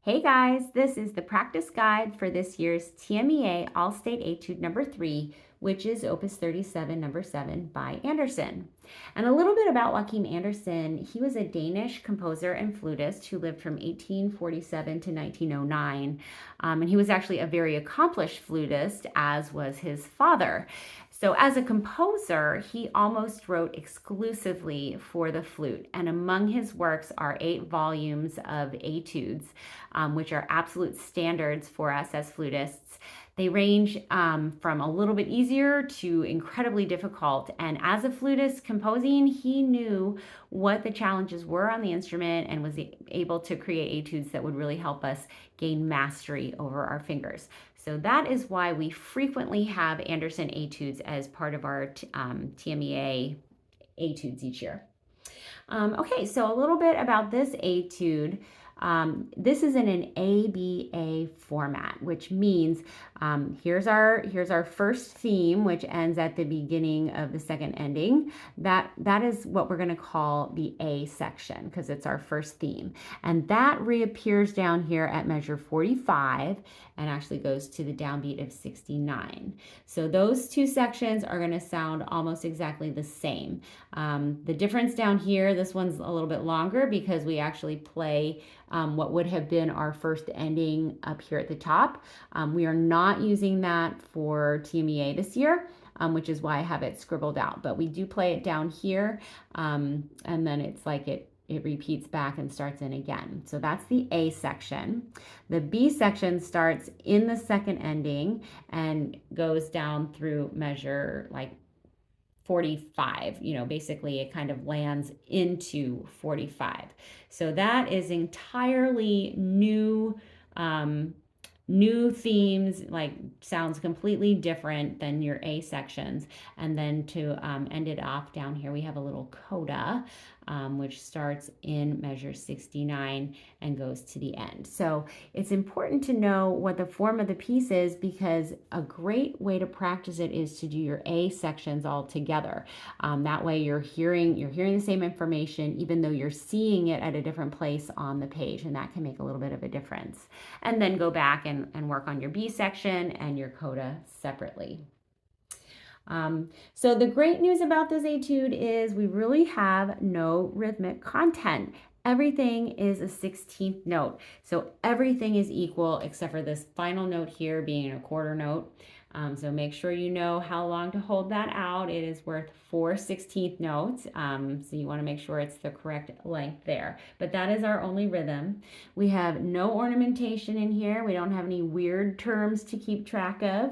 Hey guys, this is the practice guide for this year's TMEA All-State Etude number 3, which is Opus 37, number 7 by Andersen. And a little bit about Joachim Andersen. He was a Danish composer and flutist who lived from 1847 to 1909. And he was actually a very accomplished flutist, as was his father. So as a composer, he almost wrote exclusively for the flute, and among his works are 8 volumes of etudes, which are absolute standards for us as flutists. They range from a little bit easier to incredibly difficult, and as a flutist composing, he knew what the challenges were on the instrument and was able to create etudes that would really help us gain mastery over our fingers. So that is why we frequently have Andersen etudes as part of our TMEA etudes each year. Okay, so a little bit about this etude. This is in an ABA format, which means here's our first theme, which ends at the beginning of the second ending. That is what we're going to call the A section because it's our first theme, and that reappears down here at measure 45 and actually goes to the downbeat of 69. So those two sections are going to sound almost exactly the same. The difference down here, this one's a little bit longer because we actually play what would have been our first ending up here at the top. We are not using that for TMEA this year, which is why I have it scribbled out. But we do play it down here, and then it's like it repeats back and starts in again. So that's the A section. The B section starts in the second ending and goes down through measure like 45. Basically it kind of lands into 45. So that is entirely new themes, like sounds completely different than your A sections. And then to end it off down here, we have a little coda, which starts in measure 69 and goes to the end. So it's important to know what the form of the piece is, because a great way to practice it is to do your A sections all together. That way you're hearing the same information, even though you're seeing it at a different place on the page, and that can make a little bit of a difference. And then go back and work on your B section and your coda separately. So the great news about this etude is we really have no rhythmic content. Everything is a 16th note. So everything is equal except for this final note here being a quarter note. So make sure you know how long to hold that out. It is worth 4 16th notes. So you want to make sure it's the correct length there. But that is our only rhythm. We have no ornamentation in here. We don't have any weird terms to keep track of.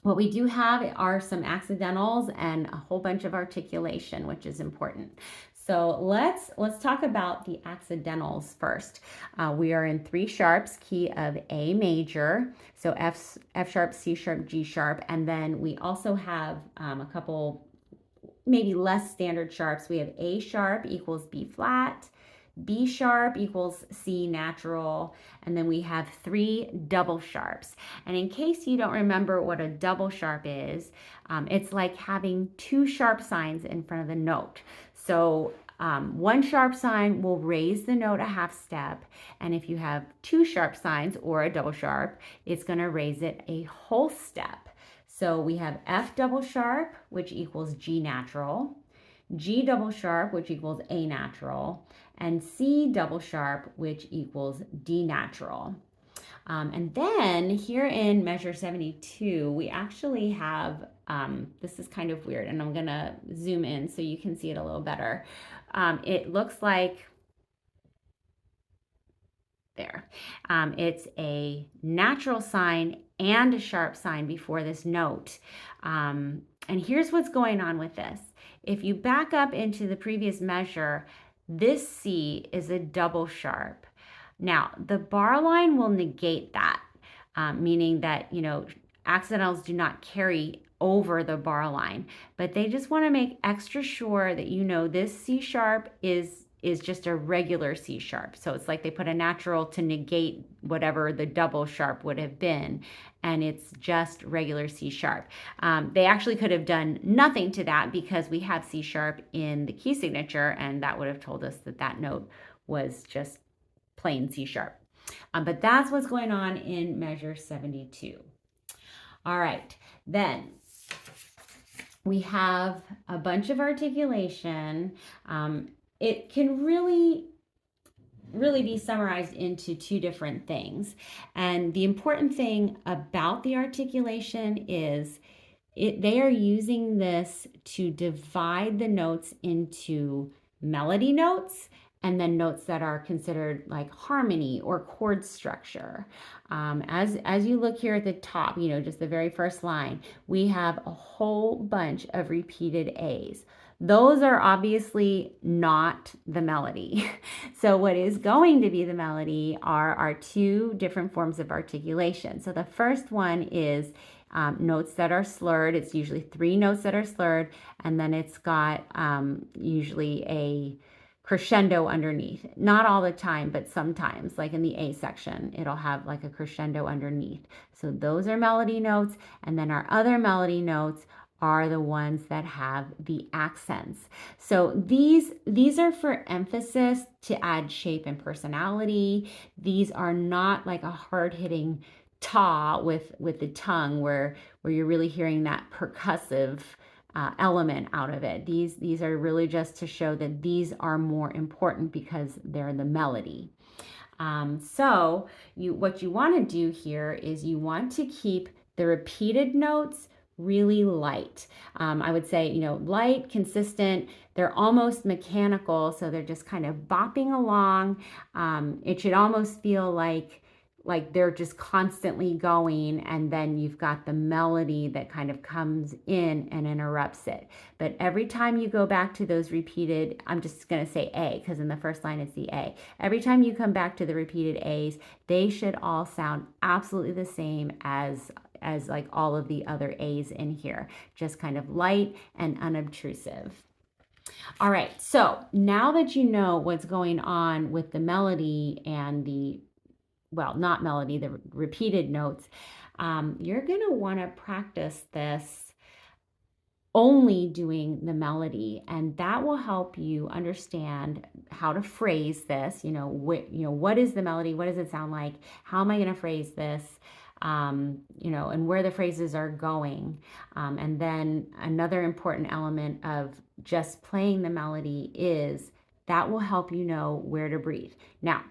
What we do have are some accidentals and a whole bunch of articulation, which is important. So let's talk about the accidentals first. We are in 3 sharps, key of A major, so F sharp, C sharp, G sharp, and then we also have a couple maybe less standard sharps. We have A sharp equals B flat, B sharp equals C natural, and then we have 3 double sharps. And in case you don't remember what a double sharp is, it's like having 2 sharp signs in front of the note. So 1 sharp sign will raise the note a half step, and if you have 2 sharp signs or a double sharp, it's going to raise it a whole step. So we have F double sharp, which equals G natural, G double sharp, which equals A natural, and C double sharp, which equals D natural. And then here in measure 72, we actually have, this is kind of weird, and I'm gonna zoom in so you can see it a little better. It looks like, there. It's a natural sign and a sharp sign before this note. And here's what's going on with this. If you back up into the previous measure, this C is a double sharp. Now, the bar line will negate that, meaning that, accidentals do not carry over the bar line, but they just want to make extra sure that this C sharp is just a regular C sharp. So it's like they put a natural to negate whatever the double sharp would have been, and it's just regular C sharp. They actually could have done nothing to that because we have C sharp in the key signature, and that would have told us that that note was just plain C sharp. But that's what's going on in measure 72. All right, then we have a bunch of articulation. It can really be summarized into two different things. And the important thing about the articulation is they are using this to divide the notes into melody notes and then notes that are considered like harmony or chord structure. As you look here at the top, just the very first line, we have a whole bunch of repeated A's. Those are obviously not the melody. So what is going to be the melody are our two different forms of articulation. So the first one is notes that are slurred. It's usually 3 notes that are slurred, and then it's got usually a crescendo underneath. Not all the time, but sometimes, like in the A section, it'll have like a crescendo underneath. So those are melody notes, and then our other melody notes are the ones that have the accents. So these are for emphasis to add shape and personality. These are not like a hard-hitting ta with the tongue where you're really hearing that percussive element out of it. These are really just to show that these are more important because they're the melody. So what you want to do here is you want to keep the repeated notes really light. I would say, light, consistent. They're almost mechanical, so they're just kind of bopping along. It should almost feel like they're just constantly going, and then you've got the melody that kind of comes in and interrupts it. But every time you go back to those repeated, I'm just going to say A because in the first line it's the A. Every time you come back to the repeated A's, they should all sound absolutely the same as like all of the other A's in here, just kind of light and unobtrusive. All right, so now that you know what's going on with the melody and the not melody, the repeated notes, you're going to want to practice this only doing the melody, and that will help you understand how to phrase this. What is the melody? What does it sound like? How am I going to phrase this? And where the phrases are going. And then another important element of just playing the melody is that will help you know where to breathe. Now,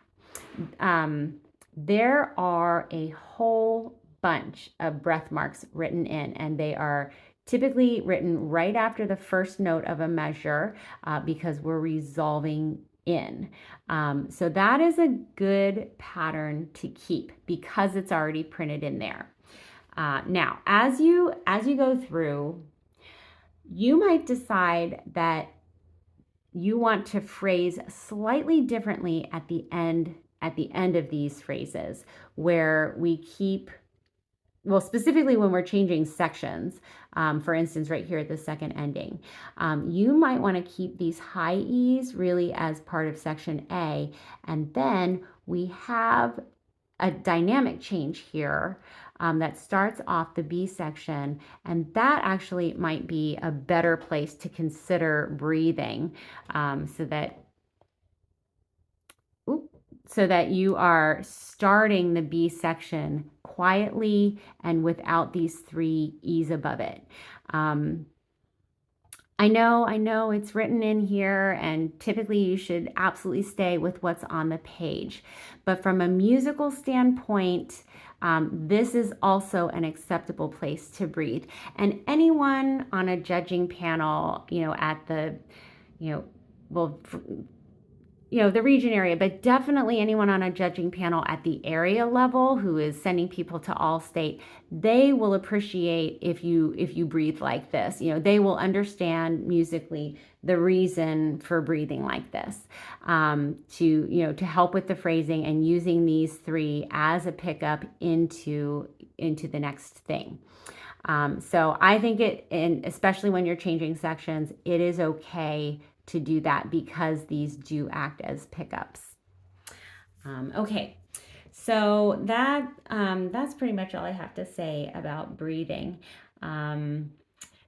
there are a whole bunch of breath marks written in, and they are typically written right after the first note of a measure because we're resolving in. So that is a good pattern to keep because it's already printed in there. Now, as you go through, you might decide that you want to phrase slightly differently at the end of these phrases, where we keep, specifically when we're changing sections, for instance, right here at the second ending, you might want to keep these high E's really as part of section A, and then we have a dynamic change here that starts off the B section, and that actually might be a better place to consider breathing, so that you are starting the B section quietly and without these 3 E's above it. I know it's written in here, and typically you should absolutely stay with what's on the page. But from a musical standpoint, this is also an acceptable place to breathe. And anyone on a judging panel, at the, the region area, but definitely anyone on a judging panel at the area level who is sending people to All-State, they will appreciate if you breathe like this. They will understand musically the reason for breathing like this, to help with the phrasing and using these 3 as a pickup into the next thing. So I think especially when you're changing sections, it is okay to do that because these do act as pickups. Okay, so that's pretty much all I have to say about breathing.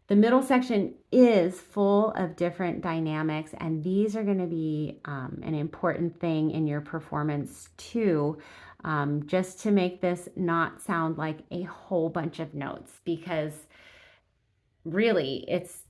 The middle section is full of different dynamics, and these are going to be an important thing in your performance too, just to make this not sound like a whole bunch of notes, because really it's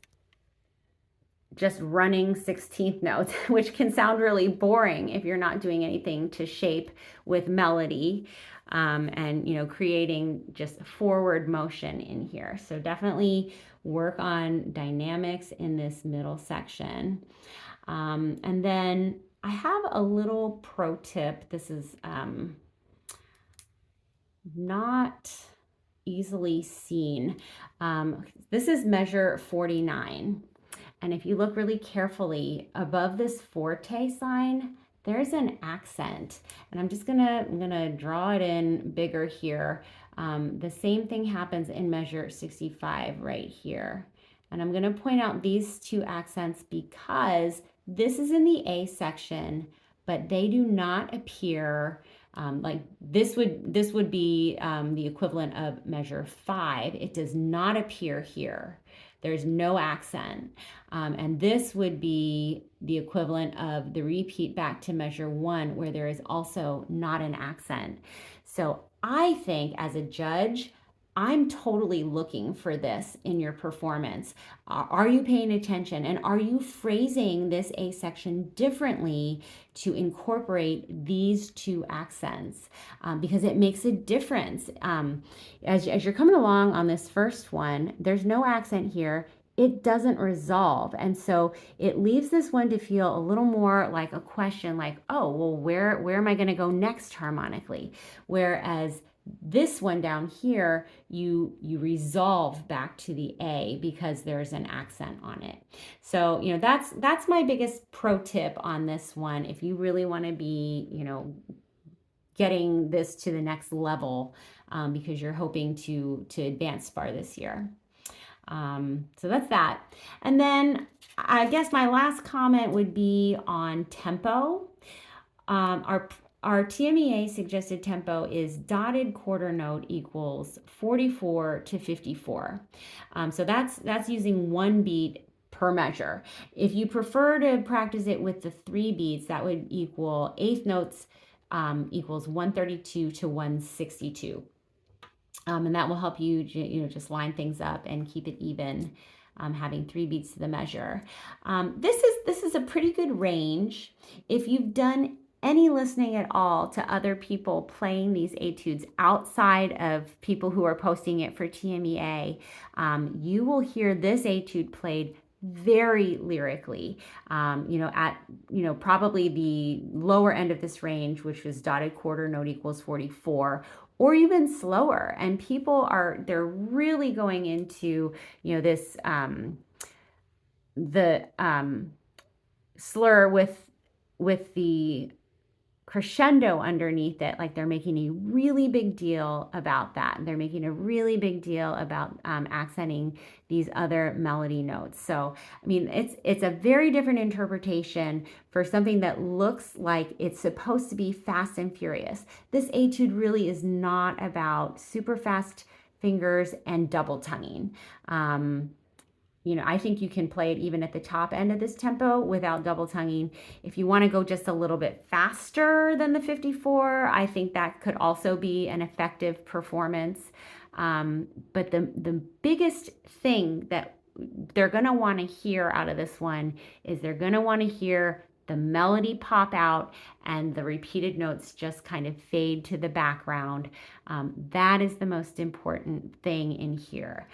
just running 16th notes, which can sound really boring if you're not doing anything to shape with melody. And creating just forward motion in here. So definitely work on dynamics in this middle section. And then I have a little pro tip. This is not easily seen. This is measure 49. And if you look really carefully above this forte sign, there's an accent. And I'm gonna draw it in bigger here. The same thing happens in measure 65 right here. And I'm gonna point out these two accents because this is in the A section, but they do not appear like this would be the equivalent of measure 5. It does not appear here. There's no accent. And this would be the equivalent of the repeat back to measure 1, where there is also not an accent. So I think as a judge, I'm totally looking for this in your performance. Are you paying attention? And are you phrasing this A section differently to incorporate these two accents? Because it makes a difference. As you're coming along on this first one, there's no accent here. It doesn't resolve. And so it leaves this one to feel a little more like a question, like, oh, well, where am I going to go next harmonically? Whereas this one down here, you resolve back to the A because there's an accent on it. So, that's my biggest pro tip on this one. If you really want to be, getting this to the next level, because you're hoping to advance far this year. So that's that. And then I guess my last comment would be on tempo. Our TMEA suggested tempo is dotted quarter note equals 44 to 54. So that's using one beat per measure. If you prefer to practice it with the 3 beats, that would equal eighth notes equals 132 to 162. And that will help you, just line things up and keep it even, having 3 beats to the measure. This is a pretty good range. If you've done any listening at all to other people playing these etudes outside of people who are posting it for TMEA, you will hear this etude played very lyrically, at probably the lower end of this range, which was dotted quarter note equals 44, or even slower. And people they're really going into this the slur with the crescendo underneath it, like they're making a really big deal about that. They're making a really big deal about accenting these other melody notes. So, I mean, it's a very different interpretation for something that looks like it's supposed to be fast and furious. This etude really is not about super fast fingers and double tonguing. I think you can play it even at the top end of this tempo without double tonguing. If you want to go just a little bit faster than the 54, I think that could also be an effective performance. But the biggest thing that they're going to want to hear out of this one is they're going to want to hear the melody pop out and the repeated notes just kind of fade to the background. That is the most important thing in here.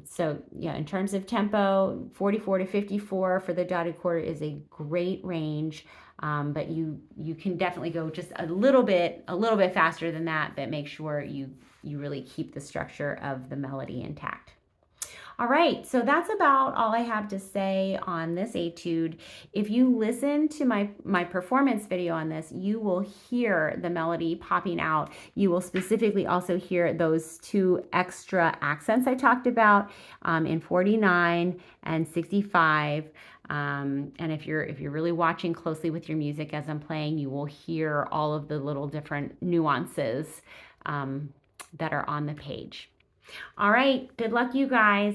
So yeah, in terms of tempo, 44 to 54 for the dotted quarter is a great range. But you can definitely go just a little bit faster than that, but make sure you really keep the structure of the melody intact. All right, so that's about all I have to say on this etude. If you listen to my performance video on this, you will hear the melody popping out. You will specifically also hear those 2 extra accents I talked about in 49 and 65. And if you're really watching closely with your music as I'm playing, you will hear all of the little different nuances that are on the page. All right, good luck, you guys.